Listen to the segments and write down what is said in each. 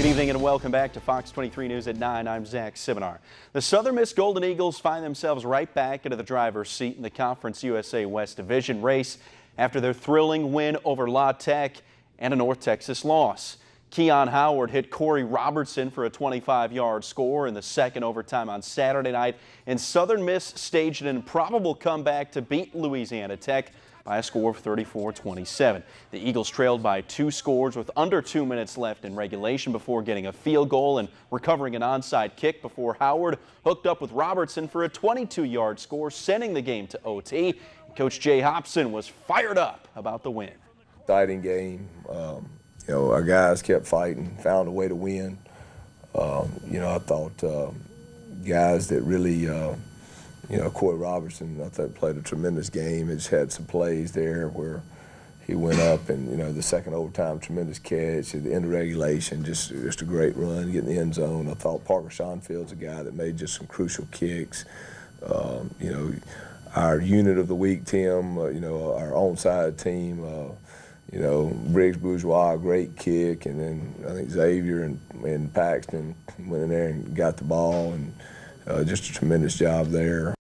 evening and welcome back to Fox 23 News at 9. I'm Zach Seminar. The Southern Miss Golden Eagles find themselves right back into the driver's seat in the Conference USA West Division race after their thrilling win over La Tech and a North Texas loss. Keon Howard hit Corey Robertson for a 25-yard score in the second overtime on Saturday night, and Southern Miss staged an improbable comeback to beat Louisiana Tech by a score of 34-27. The Eagles trailed by 2 scores with under 2 minutes left in regulation before getting a field goal and recovering an onside kick before Howard hooked up with Robertson for a 22-yard score, sending the game to OT. Coach Jay Hopson was fired up about the win. Exciting game. Our guys kept fighting, found a way to win. I thought guys that really Corey Robertson, I thought, played a tremendous game. He just had some plays there where he went up and, the second overtime, tremendous catch. At the end of regulation, just a great run, getting the end zone. I thought Parker Schonfeld's a guy that made just some crucial kicks. Our unit of the week, Tim, our onside team, Briggs Bourgeois, a great kick, and then I think Xavier and Paxton went in there and got the ball, and just a tremendous job there.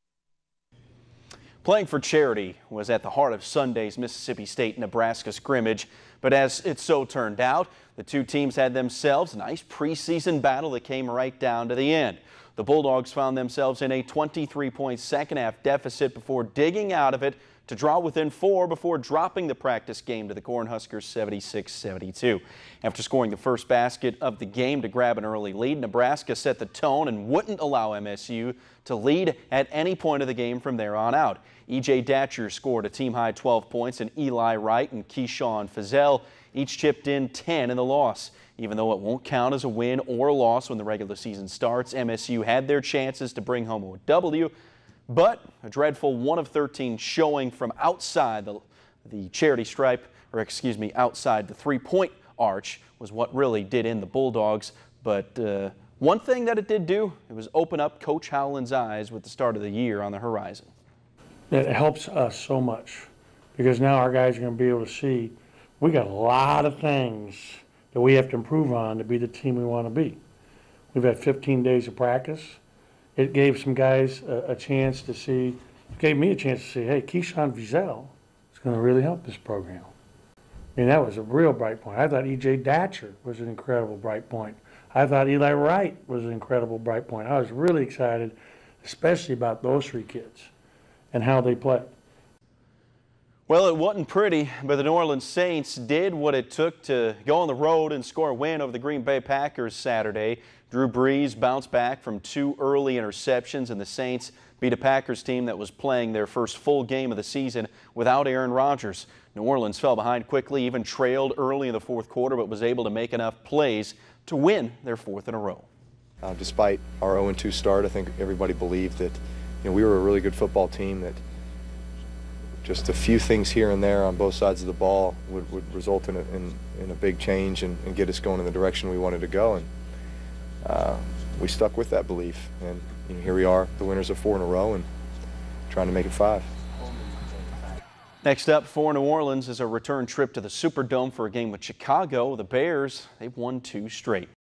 Playing for charity was at the heart of Sunday's Mississippi State-Nebraska scrimmage, but as it so turned out, the two teams had themselves a nice preseason battle that came right down to the end. The Bulldogs found themselves in a 23-point second-half deficit before digging out of it to draw within 4 before dropping the practice game to the Cornhuskers 76-72. After scoring the first basket of the game to grab an early lead, Nebraska set the tone and wouldn't allow MSU to lead at any point of the game from there on out. E.J. Datcher scored a team-high 12 points, and Eli Wright and Keyshawn Fizel each chipped in 10 in the loss. Even though it won't count as a win or a loss when the regular season starts, MSU had their chances to bring home a W. But a dreadful 1 of 13 showing from outside the charity stripe, outside the three-point arch was what really did in the Bulldogs. But one thing that it did do, it was open up Coach Howland's eyes with the start of the year on the horizon. It helps us so much because now our guys are going to be able to see we got a lot of things that we have to improve on to be the team we want to be. We've had 15 days of practice. It gave some guys a chance to see, gave me a chance to see, hey, Keyshawn Fizel is going to really help this program. I mean, that was a real bright point. I thought E.J. Datcher was an incredible bright point. I thought Eli Wright was an incredible bright point. I was really excited, especially about those 3 kids and how they played. Well, it wasn't pretty, but the New Orleans Saints did what it took to go on the road and score a win over the Green Bay Packers Saturday. Drew Brees bounced back from 2 early interceptions, and the Saints beat a Packers team that was playing their first full game of the season without Aaron Rodgers. New Orleans fell behind quickly, even trailed early in the 4th quarter, but was able to make enough plays to win their 4th in a row. Despite our 0-2 start, I think everybody believed that we were a really good football team, that just a few things here and there on both sides of the ball would result in a big change and get us going in the direction we wanted to go. And we stuck with that belief. And here we are, the winners of 4 in a row and trying to make it 5. Next up for New Orleans is a return trip to the Superdome for a game with Chicago. The Bears, they've won 2 straight.